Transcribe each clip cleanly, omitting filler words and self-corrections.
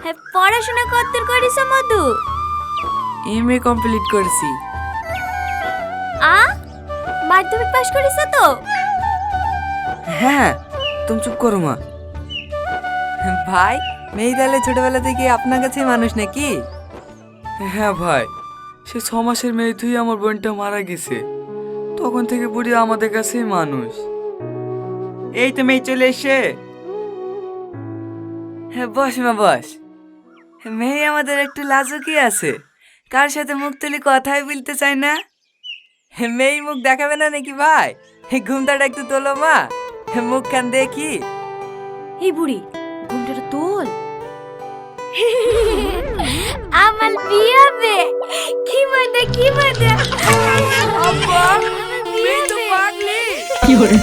হ্যাঁ, পড়াশোনা কতদূর করিস মধু? এমএ কমপ্লিট করেছি। আ মাধ্যমিক পাস করিস তো? হ্যাঁ, তুমি চুপ করো মা। ভাই, মেয়ে তাহলে ছোটবেলা থেকে আপনার কাছেই মানুষ নাকি? হ্যাঁ ভাই, সে 6 মাসের মেয়ে তুই আমার বোনটা মারা গেছে, তখন থেকে বুড়ি আমাদের কাছেই মানুষ। এই তো মেয়ে চলে এসে। হ্যাঁ বস মা বস। মেয়ে আমাদের একটু লাজুকই আছে, কার সাথে মুখ তুলি কথাই বলতে চায় না। মেয়ে মুখ দেখাবে না নাকি ভাই? ঘুমটাটা একটু তোলো মা, মুখ খান দেখি। এই বুড়ি, ঘুমটাটা তোল। আমার বিয়ে হবে, কি মজা কি মজা। আব্বা, মেয়ে তো পাগলি। কি হলো?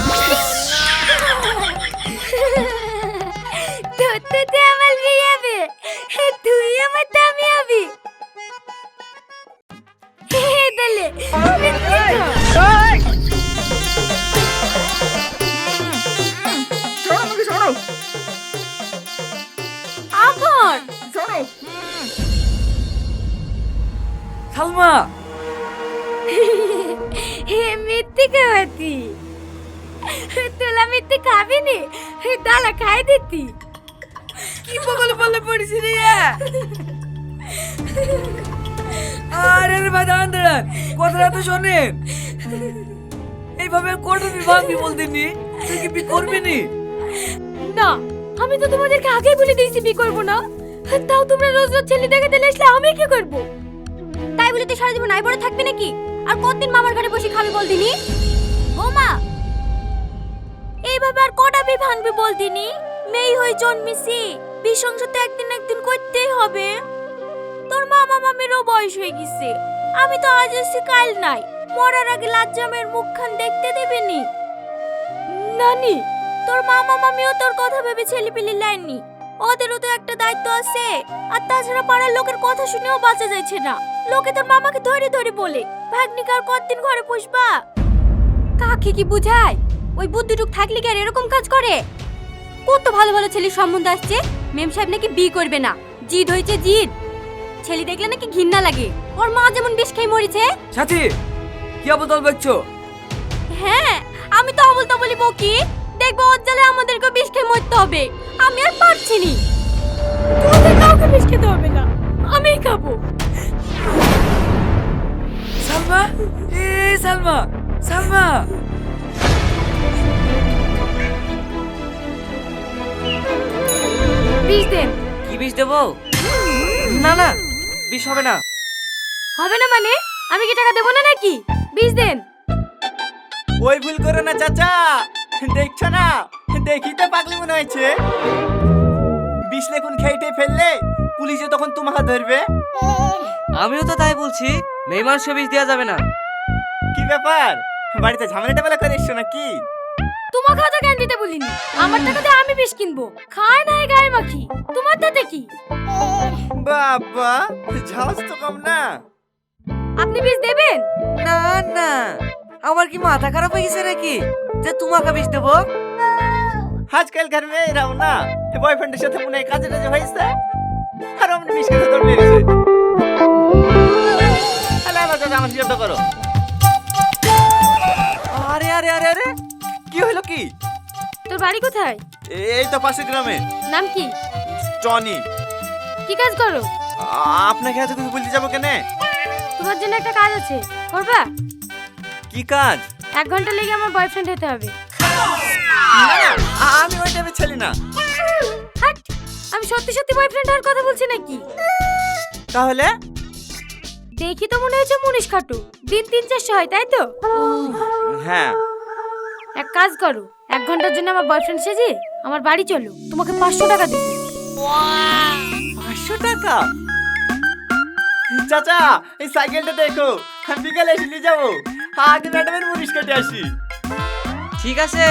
তোর তো আমার বিয়ে হবে, তুই আমার দামি হবি। তাহলে আবার সালমা, হে মিথ্যে খাওয়াতি, তোলা মিথ্যে খাবি নি, দালা খাই দিতি। কি বগল বলে পড়েছি রে। আরে রে ভাই, দাঁড়ান দাঁড়ান, কথাটা তো শোনেন। এইভাবে কোটা বিভাগি বলতেনি, তুই কি বি করবি নি? না, আমি তো তোমাদেরকে আগেই বলে দিয়েছি বিয়ে করবো না, তাও তোমরা রোজ রোজ ছেলে দেখে দিলে আসলে আমি কি করব? তাই বলে তো সারা জীবন নাই পড়ে থাকবে নাকি? আর কতদিন মামার ঘরে বসে খাবি বলদিনি? বৌমা, এইভাবে আর কটা বিয়ে ভাঙবি বলদিনি? মেয়ে হয়ে জন্মেছি, বিয়ে সংসার তো একদিন একদিন করতেই হবে। তোর মামা মামিরও বয়স হয়ে গেছে, আমি তো আজ এসে কাল নাই, মরার আগে লাজ্জামের মুখখান দেখতে দেবেনি। নানি, তোর মামা মামিও তোর কথা ভেবে ছেলে পিলি লাইননি, ওদেরও তো একটা দায়িত্ব আছে। আর তাছাড়া পাড়ার লোকের কথা শুনেও বাঁচা যাচ্ছে না, লোকে তোর মামাকে ধরে ধরে বলে ভাগ্নিকে আর কতদিন ঘরে পুষবা? কাকে কি বুঝায়? ওই বুদ্ধিটুক থাকলে কি আর এরকম কাজ করে? কত ভালো ভালো ছেলের সম্বন্ধ আসছে, মেম সাহেব নাকি বিয়ে করবে না, জিদ হয়েছে জিদ। ছেলে দেখলে নাকি ঘৃণা লাগে, ওর মা যেমন বিষ খেয়ে মরেছে। সাথী, কি আবদল বলছো? হ্যাঁ, আমি তো অবল তবলি বকি, দেখবো ওর জালে আমাদেরকে বিষ খেয়ে মরতে হবে। আমি আর পারছি নি, তোমাদের কাউকে বিষ খেতে হবে না, আমিই খাবো। সালমা, সালমা, সালমা। বিষ দেন। কি বিষ দেবো? না না, বিষ হবে না। হবে না মানে? আমি কি টাকা দেবো না নাকি? বিষ দেন। ওই ভুল করো না চাচা, দেখছো না, দেখি তো পাগলি মনে হয়েছে। বিষ লেখুন খেয়ে ফেললে পুলিশে তখন তোমাকে ধরবে। আমিও তো তাই বলছি, মেয়ে মানুষকে বিষ দেওয়া যাবে না। কি ব্যাপার, বাড়িতে ঝামেলাটা বেলা করে এসছো নাকি? তোমার খাতা কেন দিতে বলিনি? আমার টাকা দিয়ে আমি বিষ কিনবো, খায় না গায়ে মাখি, তোমার তাতে কি? বাবা, ঝাঁজ তো কম না। আপনি বিষ দেবেন? না না, আমার কি মাথা খারাপ হয়ে গেছে নাকি যে তোমাকে বিষ দেবো? আজকালকার মেয়েরাও না বয়ফ্রেন্ডের সাথে মনে হয় কাজে টাজে হয়েছে, আর অমনি বিষ খেতে তোর মেরেছে। আরে না চাচা, আমার হিসাবটা করো। আরে আরে আরে আরে, কি হলো কি? তোর বাড়ি কোথায়? এই তো পাশের গ্রামে। নাম কি? টনি। কি কাজ করো? আপনাকে এত কিছু বলতে যাবো কেন? তোমার জন্য একটা কাজ আছে, করবা? কি কাজ? 1 ঘন্টা লেগে আমার বয়ফ্রেন্ড হতে হবে। না না, আমি ওই টাইপের ছেলে না। হাট, আমি সত্যি সত্যি বয়ফ্রেন্ড হওয়ার কথা বলছি নাকি? তাহলে দেখি তো মনে হচ্ছে মুনিশ খাটু, দিন 3-400 হয় তাই তো? হ্যাঁ, এক কাজ করো, 1 ঘন্টার জন্য আমার বয়ফ্রেন্ড সেজে আমার বাড়ি চলো, তোমাকে 500 টাকা দেবো। 500 টাকা? চাচা, এই সাইকেলটা দেখো, আমি বিকালে এসে নিয়ে যাবো। আগে ম্যাডামের মুনিশ কেটে আসি। ঠিক আছে।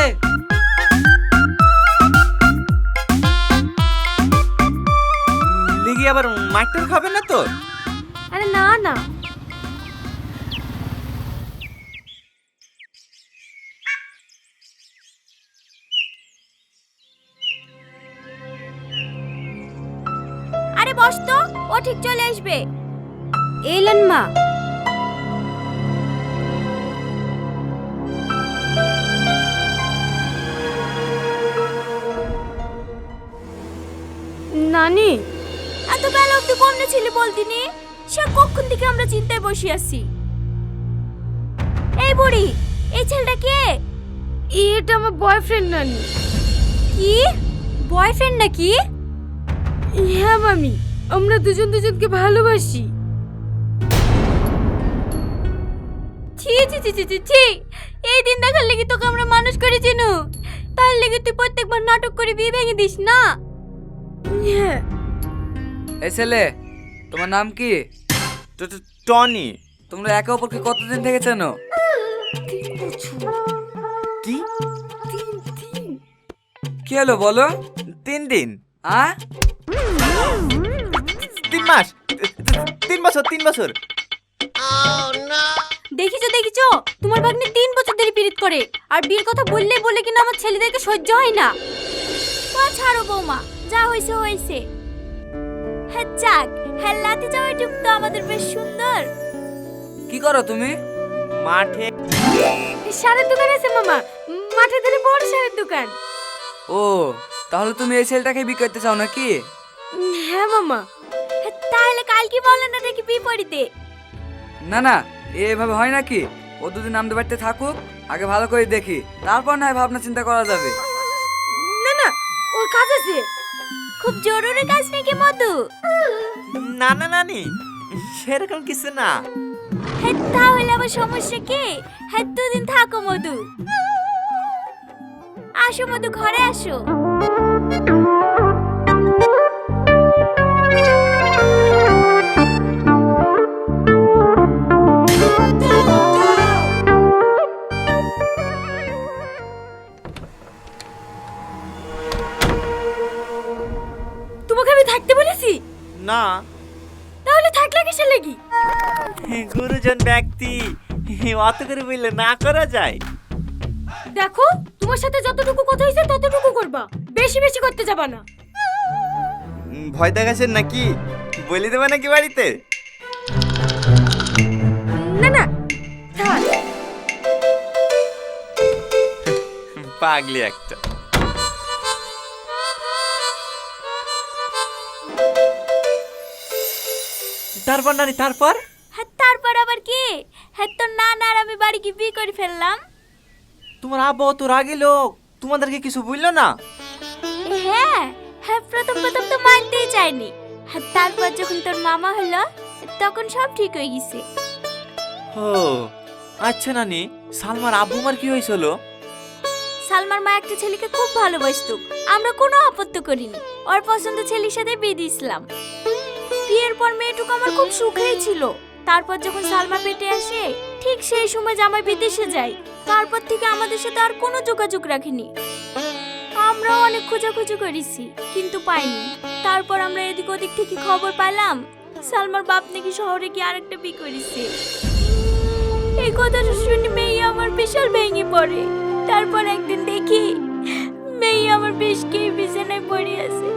লিগি আবার মাইটুর খাবে না তো? আরে না না, বস তো, ও ঠিক চলে আসবে। এলেন মা। নানি, এত বেলা অব্দি কমনে ছিলি বলতিনি? সে কখন থেকে আমরা চিন্তায় বসে আছি। এই বুড়ি, এই ছেলেটা কে? এটা আমার বয়ফ্রেন্ড নানি। কি বয়ফ্রেন্ড নাকি? হ্যাঁ মামি, আমরা দুজন দুজনকে ভালোবাসি। ছি ছি ছি ছি ছি ছি, এই দিন দেখার লেগে তোকে আমরা মানুষ করেছি নু, তার লেগে তুই প্রত্যেকবার নাটক করে বিয়ে ভেঙে দিস না। হ্যাঁ। এই ছেলে, তোমার নাম কি? টনি। তোমরা একে অপরকে কতদিন থেকে চেনো? কি? কি হলো বলো? 3 দিন। 3 মাস, 3 বছর, 3 বছর। দেখিছো দেখিছো, তোমার ভাগ্নে 3 বছর ধরে পীড়িত করে, আর বিয়ের কথা বললেই বলে কিনা আমার ছেলেদেরকে সহ্য হয় না। ও ছাড়ো বৌমা, যা হয়েছে হয়েছে। হ্যাঁ যাক, হ্যাঁ লাতি যাওয়ার টুক তো আমাদের বেশ সুন্দর। কি করো তুমি? মাঠে সারের দোকান আছে মামা, মাঠে ধরে বড় সারের দোকান। ও, তাহলে তুমি এই ছেলেটাকে বিয়ে করতে চাও নাকি? হ্যাঁ মামা। তাহলে কাল কি বলেন না নাকি বিপরীতে? না না, এভাবে হয় নাকি? ও দুদিন আমাদের বাড়িতে থাকুক, আগে ভালো করে দেখি, তারপর না হয় ভাবনা চিন্তা করা যাবে। না না, ওর কাজ আছে। খুব জরুরি কাজ নাকি মধু? না না নানি, সেরকম কিছু না। হ্যাঁ তাহলে আবার সমস্যা কি? হ্যাঁ 2 দিন থাকো মধু। আসো মধু, ঘরে আসো। তোমাকে আমি থাকতে বলেছি না, তাহলে থাকলে কিসের লাগি? গুরুজন ব্যক্তি, অত করে বললে না করা যায়। দেখো, তোমার সাথে যতটুকু কথা হয়েছে ততটুকু করবা, বেশি বেশি করতে যাবা না। ভয় দেখাচ্ছেন নাকি? বলে দেবে নাকি বাড়িতে? না না, থাক। পাগলি একটা। তারপর নানি, তারপর? হ্যাঁ তারপর আবার কি? হ্যাঁ তোর নানা আর আমি বাড়ি কি বিয়ে করে ফেললাম। তোমার আব্বা তো রাগী লোক, তোমাদেরকে কিছু বললো না? হ্যাঁ হ্যাঁ, প্রথম প্রথম তো মানতেই চাইনি। হ্যাঁ তারপর যখন তোর মামা হলো তখন সব ঠিক হয়ে গেছে। ও আচ্ছা নানি, সালমার আব্বু মার কি হয়েছিল? সালমার মা একটা ছেলেকে খুব ভালোবাসতো, আমরা কোনো আপত্তি করিনি, ওর পছন্দ ছেলের সাথে বিয়ে দিয়েছিলাম। বিয়ের পর মেয়েটুকু আমার খুব সুখেই ছিল। তারপর যখন সালমা পেটে আসে ঠিক সেই সময় জামাই বিদেশে যায়। তারপর থেকে আমাদের সাথে আর কোনো যোগাযোগ রাখেনি। আমরাও অনেক খোঁজাখুঁজি করেছি কিন্তু পাইনি। তারপর আমরা এদিক ওদিক থেকে খবর পেলাম সালমার বাপ নাকি শহরে গিয়ে আরেকটা বিয়ে করেছে। এই কথাটা শুনে মেয়ে আমার বিশাল ভেঙে পড়ে। তারপর একদিন দেখি মেয়ে আমার বেশ খেয়ে বিছানায় পড়ে আছে।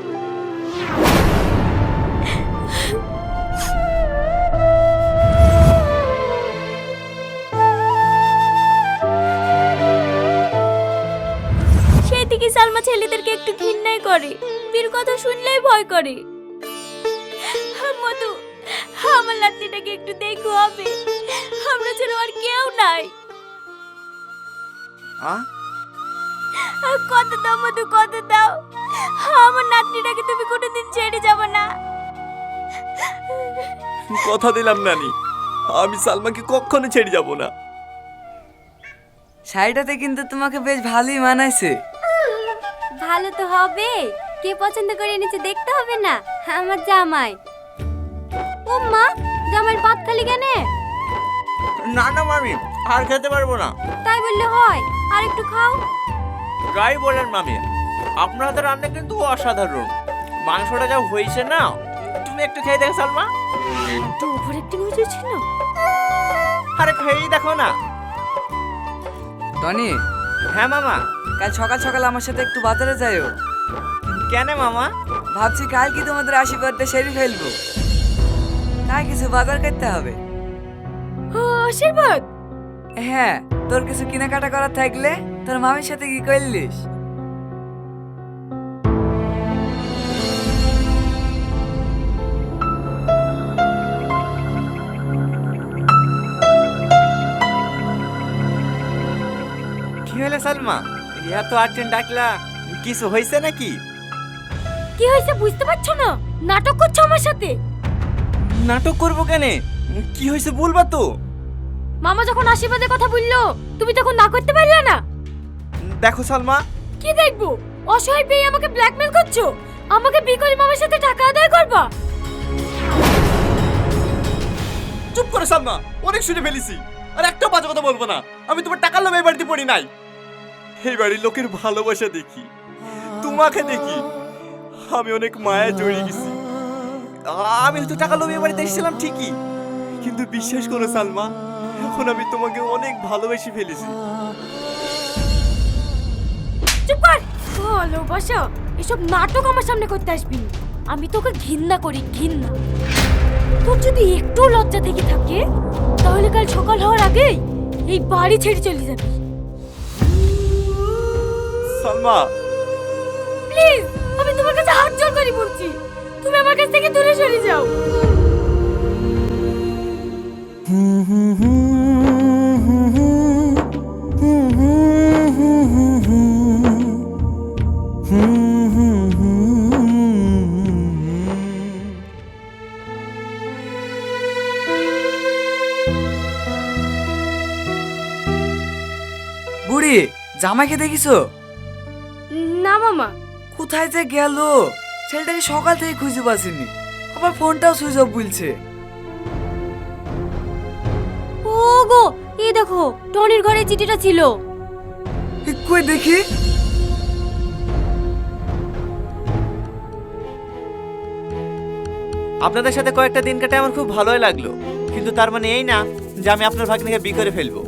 সেই থেকে সালমা ছেলেদেরকে একটু ঘৃণাই করে, বিয়ের কথা শুনলেই ভয় করে। মধু, আমার নাতনিটাকে একটু দেখো, হবে আমরা ছাড়া আর কেউ নাই। কত দাও মধু, কত দাও, আমার নাতনিটাকে তুমি কোনোদিন ছেড়ে যাবে না। কথা দিলাম নানি, আমি সালমাকে কখনো ছেড়ে যাব না। শাড়িটাতে কিন্তু তোমাকে বেশ ভালোই মানাইছে। ভালো তো হবে, কে পছন্দ করে এনেছে দেখতে হবে না? আমার জামাই। ও মা, জামাইয়ের পাত খালি কেন? না না মামি, আর খেতে পারবো না। তাই বললে হয়, আর একটু খাও। যাই বলেন মামি, আপনার হাতের রান্না কিন্তু অসাধারণ। মাংসটা যা হয়েছে না, তুমি একটু খেয়ে দেখো সালমা। তো উপরে একটু মজা ছিল। আরে খেয়েই দেখো না। টনি, হ্যাঁ মামা। কাল সকাল সকাল আমার সাথে একটু বাজারে যাইও। কেন মামা? ভাবছি কাল কি তোমাদের আশীর্বাদটা সেরে ফেলবো, তাই কিছু বাজার করতে হবে। আশীর্বাদ? হ্যাঁ, তোর কিছু কেনাকাটা করার থাকলে তোর মামির সাথে কি করলিস? কি হলো সালমা, এত আর্জেন্ট ডাকলা? কিছু হয়েছে নাকি? কি হয়েছে বুঝতে পারছো না? নাটক করছো আমার সাথে। নাটক করবো কেন? কি হয়েছে বলবা তো। মামা যখন আশীর্বাদের কথা বললো তুমি তখন না করতে পারলে না। দেখো সালমা, কি দেখবো? অসহায় পেয়ে আমাকে ব্ল্যাকমেল করছো, আমাকে বিকলি মামার সাথে টাকা আদায় করবা। চুপ করো সালমা, অনেক শুনে ফেলেছি। আর একটা বাজে কথা বলবো না। আমি তোমার টাকার লোভে এই বাড়িতে পড়ি নাই। এই বাড়ির লোকের ভালোবাসা দেখি, তোমাকে দেখি, আমি অনেক মায়া জড়িয়ে গেছি। আমি হয়তো টাকার লোভে এই বাড়িতে এসেছিলাম ঠিকই, কিন্তু বিশ্বাস করো সালমা, এখন আমি তোমাকে অনেক ভালোবেসে ফেলেছি। চুপ কর। ভালোবাসা এসব নাটক আমার সামনে করতে আসবি না। আমি তোকে ঘৃণা করি, ঘৃণা। তোর যদি একটু লজ্জা থেকে থাকে তাহলে কাল সকাল হওয়ার আগেই এই বাড়ি ছেড়ে চলে যাবি। সালমা প্লিজ, আমি তোমার কাছে হাত জোড় করে বলছি, তুমি আমার কাছ থেকে দূরে সরে যাও। বুড়ি, জামাইকে দেখিছো? না মামা। কোথায় যে গেল? ছেলেটাকে সকাল থেকে খুঁজে পাচ্ছিনি, আবার ফোনটাও সুইচ অফ বলছে। ও গো, এই দেখো টনির ঘরে চিঠিটা ছিল। কই দেখি। আপনাদের সাথে কয়েকটা দিন কাটে আমার খুব ভালোই লাগলো, কিন্তু তার মানে এই না যে আমি আপনার ভাগ্নিকে বিয়ে করে ফেলবো।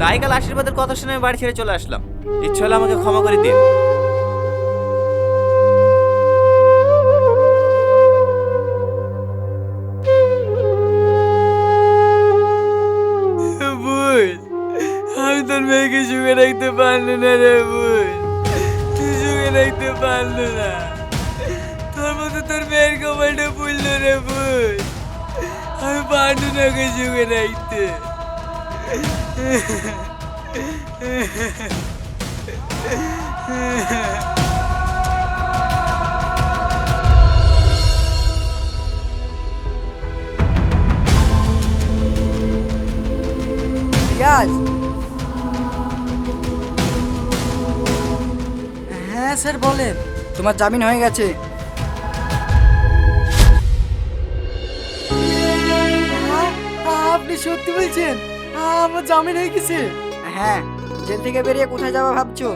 তাই কাল আশীর্বাদের কথা শুনে আমি বাড়ি ছেড়ে চলে আসলাম। ইচ্ছে হলে আমাকে ক্ষমা করে দিন। বোন, আমি তোর মেয়েকে সুখে রাখতে পারলো না রে বোন, তুই সুখে রাখতে পারলো না। তোর মতো তোর মেয়ের কপালটা পুড়লো রে বোন, আমি পারলো না ওকে সুখে রাখতে। হ্যাঁ স্যার বলেন। তোমার জামিন হয়ে গেছে। আপনি সত্যি বলছেন? আমার জামিন হয়ে গেছে? হ্যাঁ, জেল থেকে বেরিয়ে কোথায় যাওয়া ভাবছো?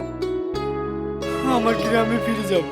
আমার গ্রামে ফিরে যাব।